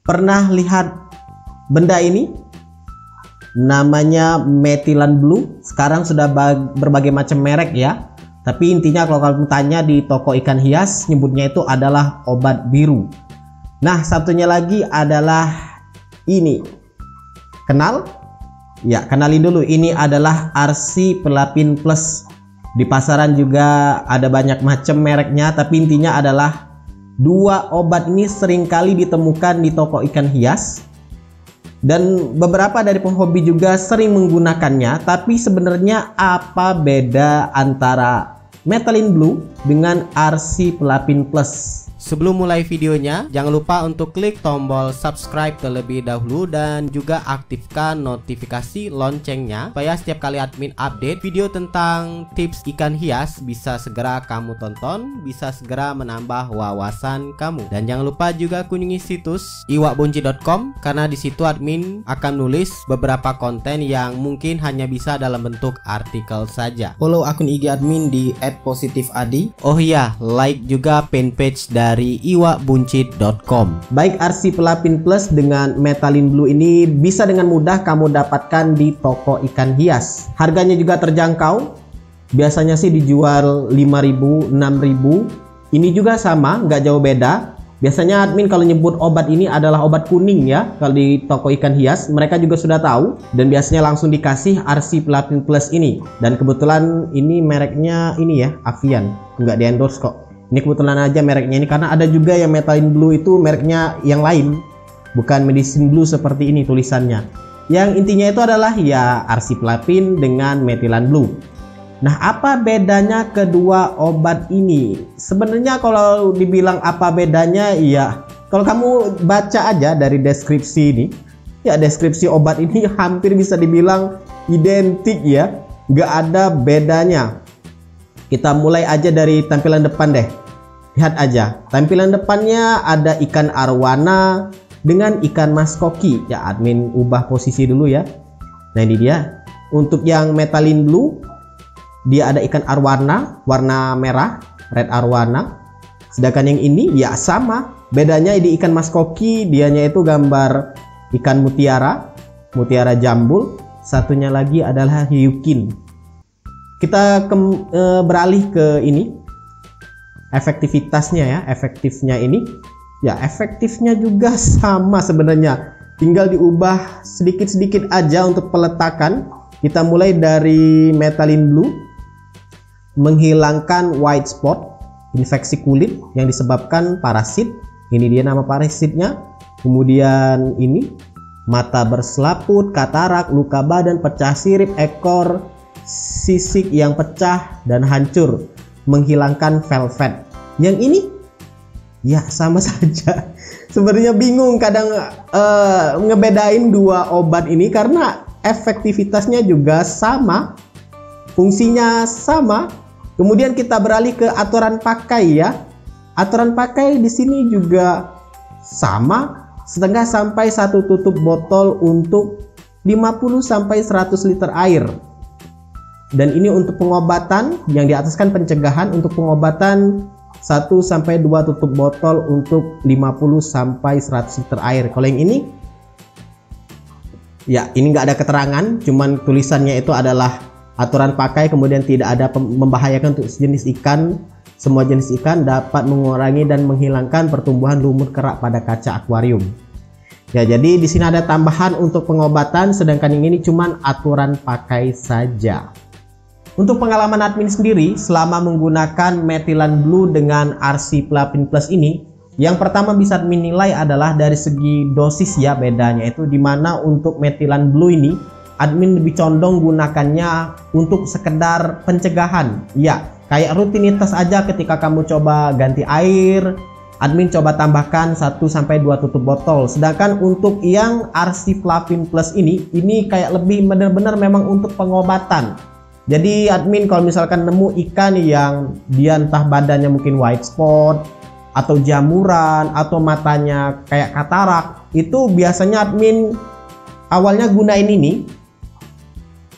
Pernah lihat benda ini? Namanya Methylan Blue. Sekarang sudah berbagai macam merek ya. Tapi intinya kalau kamu tanya di toko ikan hias, nyebutnya itu adalah obat biru. Nah, satunya lagi adalah ini. Kenal? Ya, kenalin dulu. Ini adalah RC Pelapin Plus. Di pasaran juga ada banyak macam mereknya, tapi intinya adalah dua obat ini seringkali ditemukan di toko ikan hias. Dan beberapa dari penghobi juga sering menggunakannya. Tapi sebenarnya apa beda antara Methylan Blue dengan RC Pelapin Plus? Sebelum mulai videonya, jangan lupa untuk klik tombol subscribe terlebih dahulu dan juga aktifkan notifikasi loncengnya supaya setiap kali admin update video tentang tips ikan hias bisa segera kamu tonton, bisa segera menambah wawasan kamu. Dan jangan lupa juga kunjungi situs iwakbuncit.com karena di situ admin akan nulis beberapa konten yang mungkin hanya bisa dalam bentuk artikel saja. Follow akun IG admin di @positifadi. Oh iya, like juga fanpage dari iwakbuncit.com. Baik RC Pelapin Plus dengan Methylan Blue ini bisa dengan mudah kamu dapatkan di toko ikan hias. Harganya juga terjangkau. Biasanya sih dijual 5.000, 6.000. Ini juga sama, nggak jauh beda. Biasanya admin kalau nyebut obat ini adalah obat kuning ya. Kalau di toko ikan hias mereka juga sudah tahu dan biasanya langsung dikasih RC Pelapin Plus ini. Dan kebetulan ini mereknya ini ya, Avian. Nggak di endorse kok. Ini kebetulan aja mereknya ini, karena ada juga yang Methylan Blue itu mereknya yang lain, bukan Medicine Blue seperti ini tulisannya. Yang intinya itu adalah ya RC Pelapin dengan Methylan Blue. Nah, apa bedanya kedua obat ini? Sebenarnya kalau dibilang apa bedanya, ya kalau kamu baca aja dari deskripsi ini, ya deskripsi obat ini hampir bisa dibilang identik ya, nggak ada bedanya. Kita mulai aja dari tampilan depan deh. Lihat aja, tampilan depannya ada ikan arwana dengan ikan maskoki. Ya, admin ubah posisi dulu ya. Nah, ini dia. Untuk yang Methylan Blue, dia ada ikan arwana warna merah, red arwana. Sedangkan yang ini ya sama. Bedanya di ikan maskoki, dianya itu gambar ikan mutiara, mutiara jambul. Satunya lagi adalah hiukin. Kita beralih ke ini, efektivitasnya ya, efektifnya ini ya, efektifnya juga sama sebenarnya, tinggal diubah sedikit-sedikit aja untuk peletakan. Kita mulai dari Methylan Blue, menghilangkan white spot, infeksi kulit yang disebabkan parasit. Ini dia nama parasitnya. Kemudian ini mata berselaput, katarak, luka badan, pecah sirip, ekor sisik yang pecah dan hancur, menghilangkan velvet. Yang ini ya sama saja. Sebenarnya bingung kadang ngebedain dua obat ini karena efektivitasnya juga sama, fungsinya sama. Kemudian kita beralih ke aturan pakai ya. Aturan pakai di sini juga sama, setengah sampai 1 tutup botol untuk 50 sampai 100 liter air. Dan ini untuk pengobatan, yang di atas kan pencegahan. Untuk pengobatan 1 sampai 2 tutup botol untuk 50 sampai 100 liter air. Kalau yang ini ya ini nggak ada keterangan, cuman tulisannya itu adalah aturan pakai, kemudian tidak ada membahayakan untuk jenis ikan. Semua jenis ikan dapat mengurangi dan menghilangkan pertumbuhan lumut kerak pada kaca akuarium. Ya, jadi di sini ada tambahan untuk pengobatan, sedangkan yang ini cuman aturan pakai saja. Untuk pengalaman admin sendiri selama menggunakan Methylan Blue dengan RC Pelapin Plus ini, yang pertama bisa admin nilai adalah dari segi dosis ya, bedanya itu dimana untuk Methylan Blue ini admin lebih condong gunakannya untuk sekedar pencegahan. Ya, kayak rutinitas aja ketika kamu coba ganti air, admin coba tambahkan 1 sampai 2 tutup botol. Sedangkan untuk yang RC Pelapin Plus ini kayak lebih benar-benar memang untuk pengobatan. Jadi admin kalau misalkan nemu ikan yang dia entah badannya mungkin white spot atau jamuran atau matanya kayak katarak, itu biasanya admin awalnya gunain ini.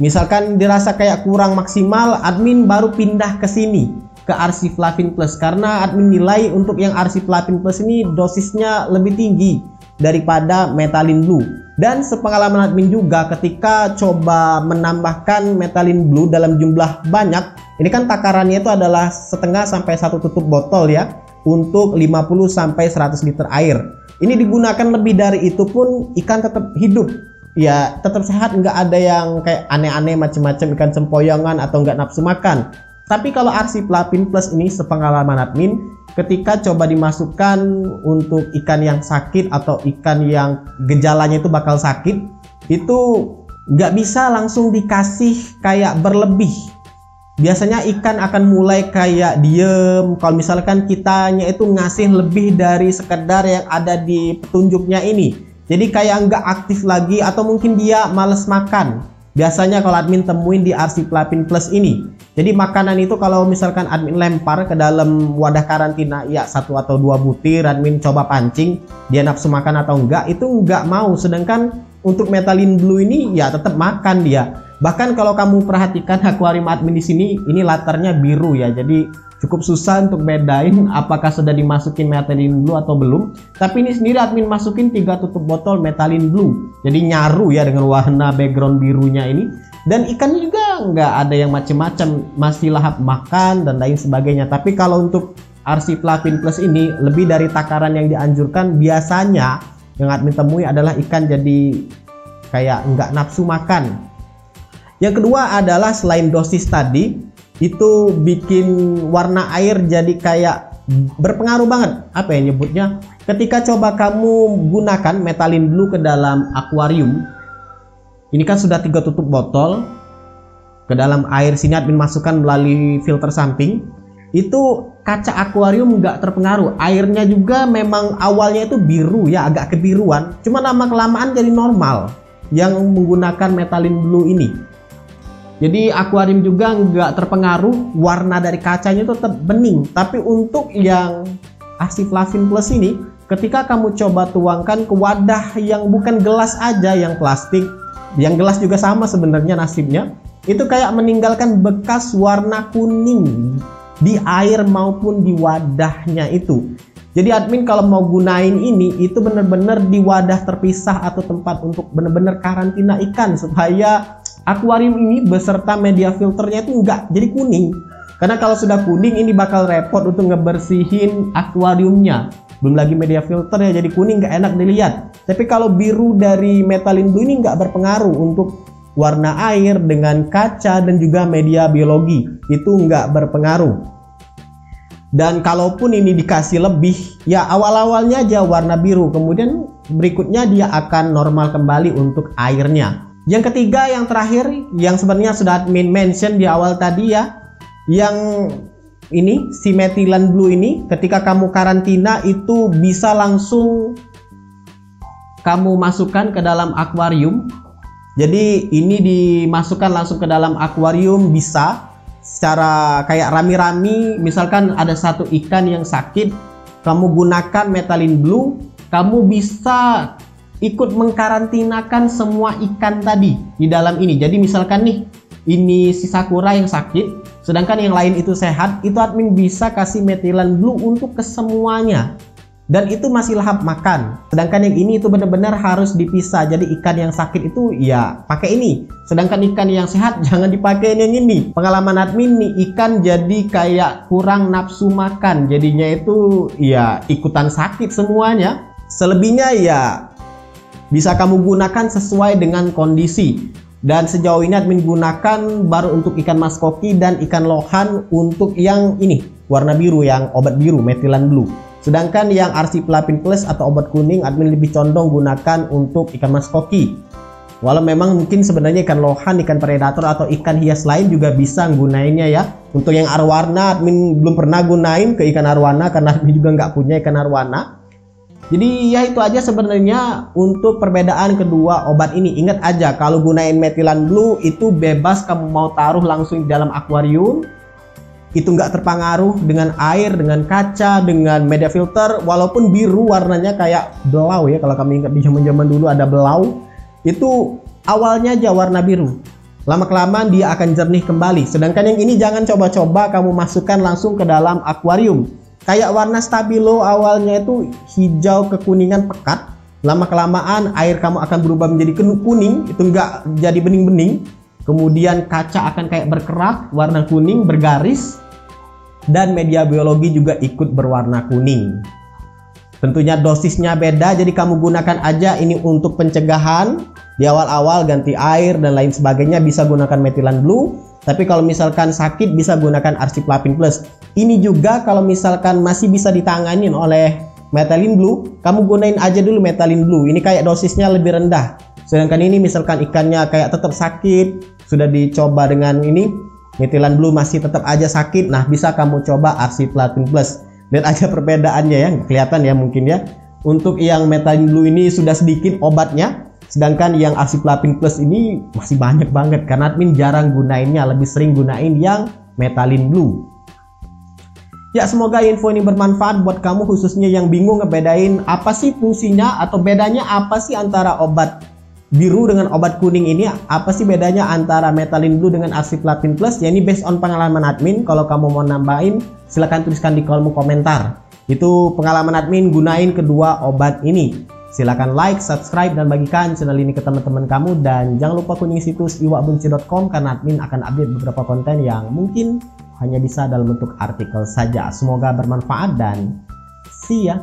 Misalkan dirasa kayak kurang maksimal, admin baru pindah ke sini, ke RC Pelapin Plus, karena admin nilai untuk yang RC Pelapin Plus ini dosisnya lebih tinggi. daripada Methylene Blue. Dan sepengalaman admin juga ketika coba menambahkan Methylene Blue dalam jumlah banyak, ini kan takarannya itu adalah setengah sampai 1 tutup botol ya, untuk 50 sampai 100 liter air. Ini digunakan lebih dari itu pun ikan tetap hidup ya, tetap sehat, nggak ada yang kayak aneh-aneh macam-macam ikan sempoyongan atau nggak nafsu makan. Tapi kalau Arsiplavin Plus ini sepengalaman admin, ketika coba dimasukkan untuk ikan yang sakit atau ikan yang gejalanya itu bakal sakit, itu nggak bisa langsung dikasih kayak berlebih. Biasanya ikan akan mulai kayak diem kalau misalkan kitanya itu ngasih lebih dari sekedar yang ada di petunjuknya ini. Jadi kayak nggak aktif lagi atau mungkin dia males makan. Biasanya kalau admin temuin di Arsiplavin Plus ini. Jadi makanan itu kalau misalkan admin lempar ke dalam wadah karantina ya 1 atau 2 butir, admin coba pancing, dia nafsu makan atau enggak, itu enggak mau. Sedangkan untuk Methylene Blue ini ya tetap makan dia. Bahkan kalau kamu perhatikan akuarium admin di sini, ini latarnya biru ya. Jadi cukup susah untuk bedain apakah sudah dimasukin Methylene Blue atau belum. Tapi ini sendiri admin masukin 3 tutup botol Methylene Blue. Jadi nyaru ya dengan warna background birunya ini. Dan ikannya juga nggak ada yang macam-macam, masih lahap makan dan lain sebagainya. Tapi kalau untuk Arsiplavin Plus ini lebih dari takaran yang dianjurkan, biasanya yang admin temui adalah ikan jadi kayak nggak nafsu makan. Yang kedua adalah selain dosis tadi, itu bikin warna air jadi kayak berpengaruh banget. Apa ya nyebutnya? Ketika coba kamu gunakan Methylene Blue ke dalam akuarium, ini kan sudah 3 tutup botol ke dalam air sini admin masukkan melalui filter samping, itu kaca akuarium nggak terpengaruh. Airnya juga memang awalnya itu biru ya, agak kebiruan, cuma lama kelamaan jadi normal yang menggunakan Methylene Blue ini. Jadi akuarium juga nggak terpengaruh, warna dari kacanya itu tetap bening. Tapi untuk yang Arsiplavin Plus ini, ketika kamu coba tuangkan ke wadah yang bukan gelas aja, yang plastik, yang gelas juga sama sebenarnya nasibnya, itu kayak meninggalkan bekas warna kuning di air maupun di wadahnya itu. Jadi admin kalau mau gunain ini, itu bener-bener di wadah terpisah atau tempat untuk bener-bener karantina ikan, supaya akuarium ini beserta media filternya itu enggak jadi kuning. Karena kalau sudah kuning ini bakal repot untuk ngebersihin akuariumnya. Belum lagi media filter ya, jadi kuning nggak enak dilihat. Tapi kalau biru dari Methylene Blue ini nggak berpengaruh untuk warna air dengan kaca dan juga media biologi, itu nggak berpengaruh. Dan kalaupun ini dikasih lebih, ya awal-awalnya aja warna biru, kemudian berikutnya dia akan normal kembali untuk airnya. Yang ketiga, yang terakhir, yang sebenarnya sudah admin mention di awal tadi ya, yang ini si Methylene Blue ini ketika kamu karantina itu bisa langsung kamu masukkan ke dalam akuarium. Jadi ini dimasukkan langsung ke dalam akuarium bisa secara kayak rami-rami. Misalkan ada satu ikan yang sakit, kamu gunakan Methylene Blue, kamu bisa ikut mengkarantinakan semua ikan tadi di dalam ini. Jadi misalkan nih, ini si Sakura yang sakit, sedangkan yang lain itu sehat, itu admin bisa kasih Methylene Blue untuk kesemuanya. Dan itu masih lahap makan. Sedangkan yang ini itu benar-benar harus dipisah. Jadi ikan yang sakit itu ya pakai ini. Sedangkan ikan yang sehat jangan dipakai yang ini. Pengalaman admin nih, ikan jadi kayak kurang nafsu makan. Jadinya itu ya ikutan sakit semuanya. Selebihnya ya bisa kamu gunakan sesuai dengan kondisi. Dan sejauh ini admin gunakan baru untuk ikan maskoki dan ikan lohan untuk yang ini warna biru, yang obat biru Methylene Blue. Sedangkan yang Arsiplavin Plus atau obat kuning admin lebih condong gunakan untuk ikan maskoki. Walau memang mungkin sebenarnya ikan lohan, ikan predator atau ikan hias lain juga bisa gunainnya ya. Untuk yang arwana admin belum pernah gunain ke ikan arwana karena admin juga nggak punya ikan arwana. Jadi ya itu aja sebenarnya untuk perbedaan kedua obat ini. Ingat aja kalau gunain Methylene Blue itu bebas kamu mau taruh langsung di dalam akuarium. Itu nggak terpengaruh dengan air, dengan kaca, dengan media filter. Walaupun biru warnanya kayak belau ya, kalau kami ingat di zaman-zaman dulu ada belau. Itu awalnya aja warna biru, lama-kelamaan dia akan jernih kembali. Sedangkan yang ini jangan coba-coba kamu masukkan langsung ke dalam akuarium. Kayak warna stabilo awalnya itu hijau kekuningan pekat, Lama-kelamaan air kamu akan berubah menjadi kuning, itu enggak jadi bening-bening. Kemudian kaca akan kayak berkerak, warna kuning, bergaris. Dan media biologi juga ikut berwarna kuning. Tentunya dosisnya beda, jadi kamu gunakan aja ini untuk pencegahan. Di awal-awal ganti air dan lain sebagainya bisa gunakan Methylene Blue. Tapi kalau misalkan sakit bisa gunakan Arciplapin Plus. Ini juga kalau misalkan masih bisa ditanganin oleh Methylene Blue, kamu gunain aja dulu Methylene Blue. Ini kayak dosisnya lebih rendah. Sedangkan ini misalkan ikannya kayak tetap sakit, sudah dicoba dengan ini, Methylene Blue masih tetap aja sakit. Nah, bisa kamu coba Arciplapin Plus. Lihat aja perbedaannya ya, kelihatan ya mungkin ya. Untuk yang Methylene Blue ini sudah sedikit obatnya, sedangkan yang Arciplapin Plus ini masih banyak banget. Karena admin jarang gunainnya, lebih sering gunain yang Methylene Blue. Ya, semoga info ini bermanfaat buat kamu, khususnya yang bingung ngebedain apa sih fungsinya atau bedanya apa sih antara obat biru dengan obat kuning ini. Apa sih bedanya antara Methylene Blue dengan Arciplapin Plus? Ya, ini based on pengalaman admin. Kalau kamu mau nambahin, silahkan tuliskan di kolom komentar. Itu pengalaman admin gunain kedua obat ini. Silahkan like, subscribe, dan bagikan channel ini ke teman-teman kamu. Dan jangan lupa kunjungi situs iwakbenci.com karena admin akan update beberapa konten yang mungkin hanya bisa dalam bentuk artikel saja. Semoga bermanfaat dan see ya.